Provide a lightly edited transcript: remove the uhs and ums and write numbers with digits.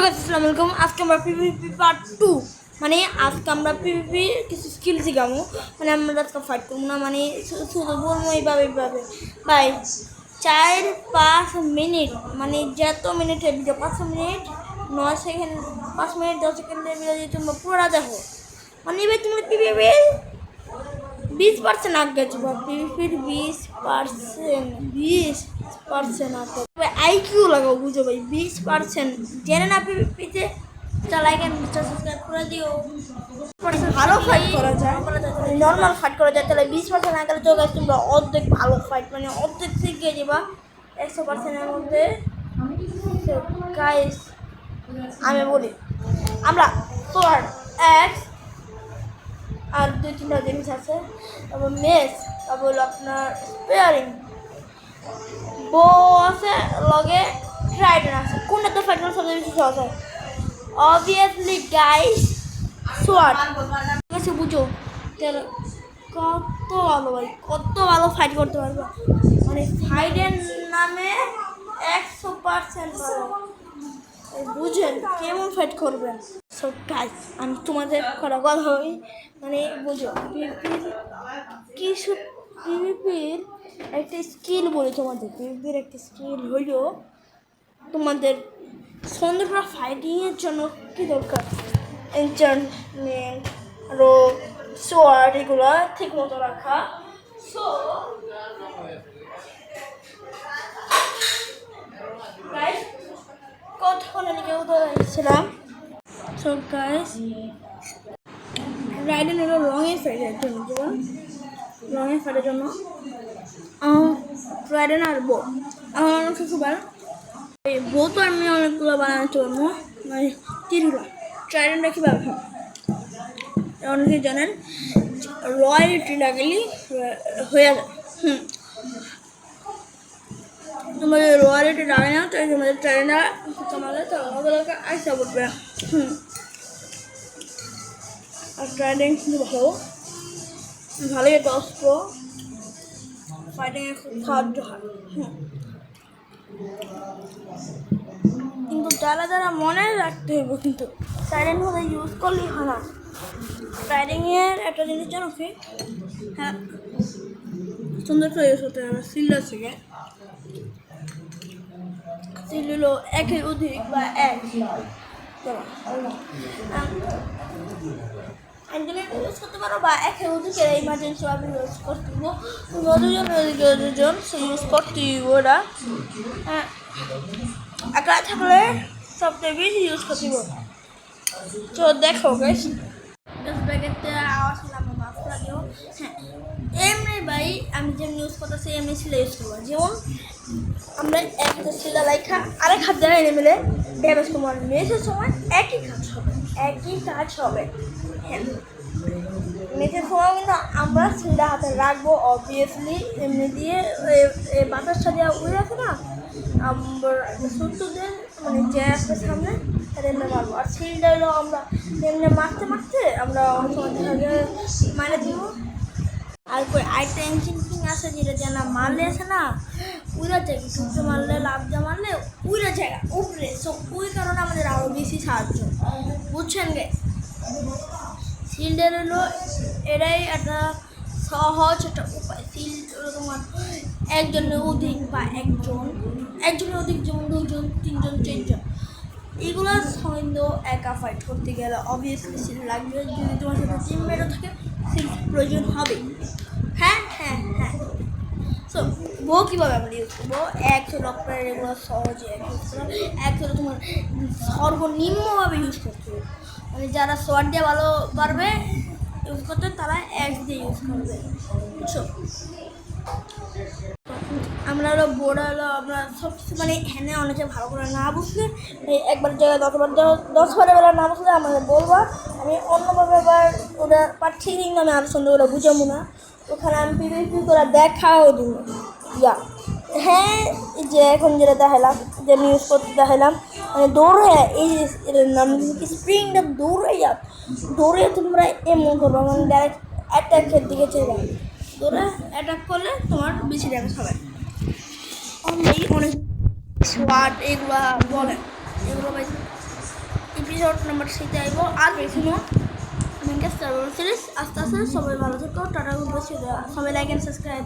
Guys আসসালামু আলাইকুম। আজকে আমরা পিভিপি পার্ট 2 মানে আজকে আমরা পিভিপি কিছু স্কিল শিখাবো। মানে আমরা আজকে ফাইট করবো না, মানে শুধু বলবো এইভাবে ভাই 4-5 মিনিট মানে যত মিনিটের ভিডিও 5 মিনিট 9 সেকেন্ড 5 মিনিট 10 সেকেন্ডের ভিডিও যদি তোমরা পুরো দেখো মানে ভাই তোমরা পিভিপি 20% আগে যাবো। পিভিপির 20% আগে আইকিউ লাগাও, বুঝো ভাই 20% জেনে না পিভিপিতে লাইক এন্ড সাবস্ক্রাইব করে দিও। ভালো ফাইট করা যায়, নর্মাল ফাইট করা যায়, তাহলে 20% আগে তো গাইস তোমরা অর্ধেক ভালো ফাইট মানে অর্ধেক শিখে যাবা 100%-এর মধ্যে। গাইস আমি বলি আমরা সোয়ার্ড এক্স আর 2-3টা জিনিস আছে, তারপর মেস, তারপর আপনার স্পেয়ারিং বো আছে, লগে ট্রাইডেন আছে। কোনটা তো ফাইট করা সবচেয়ে বেশি সহজ হয়? Obviously guys sword. ঠিক আছে, বুঝো তাহলে কত ভালো ভাই, কত ভালো ফাইট করতে পারবো, মানে ফাইটের নামে 100% ভালো। বুঝেন কেমন ফাইট করবেন? সো গাইস আমি তোমাদের কথা বলি, মানে বুঝো পিভিপির একটা স্কিল বলি তোমাদের। পিভিপির একটা স্কিল হইল তোমাদের সুন্দর ফাইটিংয়ের জন্য কী দরকার? এনচান্টমেন্ট, রোগ, সোয়ার্ড এগুলো ঠিক মতো রাখা। সো গাইস কতক্ষণ এদিকে উঠেছিলাম। সো গাইস রাইডেন হলো রঙের ফাইটের জন্য, যেমন রঙের ফাইটের জন্য রাইডেন আর বো আমার অনেক খুব ভালো। এই বো তো আমি অনেকগুলো বানাতে পারবো, মানে তিনগুলো। ট্রাইডেনটা কীভাবে অনেকেই জানেন, রয়্যালিটি লাগলেই হয়ে যায়। তোমাদের রয়্যালিটি লাগে না, তো তোমাদের ট্রাইডেনটা তোমাদের ওগুলোকে আইসা পড়বে। আর ট্রাইডেন কিন্তু ভালোই একটা অস্ত্র, ফাইটিংয়ে খুব সাহায্য হয়। কিন্তু যারা মনে রাখতে হইব, কিন্তু ট্রাইডেন্ট হলে ইউজ করলেই হয় না। ট্রাইডিংয়ের একটা জিনিস জানো কি? হ্যাঁ, সুন্দর করে ইউজ করতে হবে। সিল্লার থেকে সিল হলো একের অধিক বা এক একজনের ইউজ করতে পারো, বা একের অধিকের ইমার্জেন্সি ভাবে ইউজ করতে হবো। দুজন সে ইউজ করতে হইব। ওরা একা থাকলে সবচেয়ে বেশি ইউজ করতে হইব। তো দেখো গাইস ব্যাগেতে আওয়াজ হলে আমার মাফ লাগেও। হ্যাঁ, এমনি ভাই আমি যেমনি ইউজ করতেছি এমনি সিলা ইউজ করবো। যেমন আমরা একটা সিলা লাইখা আরেক হাত দেওয়া এনে মিলে ড্যামেজ তোমার মেসের সময় একই কাজ হবে। হ্যাঁ, মেসের সময় কিন্তু আমরা সিলা হাতে রাখবো অবভিয়াসলি। এমনি দিয়ে বাতাসটা দেওয়া উড়ে আছে না, আমরা শত্রুদের মানে যে আসবে সামনে তাদের এমনি মারবো। আর সিলটা হলো আমরা এমনি মারতে আমরা অনেক সময় দেখা যায় মারে দিব। আর আরেকটা এনচিন কিং আছে, যেটা যেন মারলে আছে না উড়া যায়, সূর্য মারলে লাভটা মারলে উড়া জায়গা উপরে। সো ওই কারণে আমাদের আরও বেশি সাহায্য, বুঝছেন গে? শিল্ডের হলো এটাই একটা সহজ একটা উপায়। শিল্ড হলো তোমার একজনের অধিক বা একজনের অধিক, যেমন 2জন 3জন 4জন, এগুলো সঙ্গেও একা ফাইট করতে গেলে অবভিয়াসলি শিল্ড লাগবে। যদি তোমার সাথে টিমমেটও থাকে শিল্ড প্রয়োজন হবে। হ্যাঁ। সো বো কীভাবে আমরা ইউজ করবো? এক হলো আপনার এগুলো সহজে ইউজ করো। এক হলো তোমার সর্বনিম্নভাবে ইউজ করতে হবে, মানে যারা সোয়ার্ড দিয়ে ভালো পারবে ইউজ করতে তারা এক্স দিয়ে ইউজ করবে, বুঝছো? আমরা হলো বোর্ড হলো আমরা সব কিছু মানে হ্যানে অনেকে ভালো করে না বুঝলে একবার জায়গায় 10বারের বেলা না বুঝলে আমাদের বলবা, আমি অন্যভাবে আবার ওটা পাঠিয়ে দিন, আমি আরো সুন্দর করে বুঝাবো না। ওখানে আমি পিভিপি করে দেখাও দিব। হ্যাঁ, যে এখন যেটা দেখালাম, যে ইউজ করতে দেখালাম, মানে দৌড়ে এই নাম স্প্রিংটা দৌড়ে তোমরা এমন করবো, মানে ডাইরেক্ট অ্যাটাকের দিকে চলে যাবে। দৌড়ে অ্যাটাক করলে তোমার বেশি ড্যামেজ হবে। অনেক সোয়াট এগুলো বলে, এগুলো ভাই এপিসোড নাম্বার 3 আইব আর এখনো সিরিজ আস্তে আস্তে সবাই ভালো থেকো টাটা গুড বাই সবাই লাইক এন্ড সাবস্ক্রাইব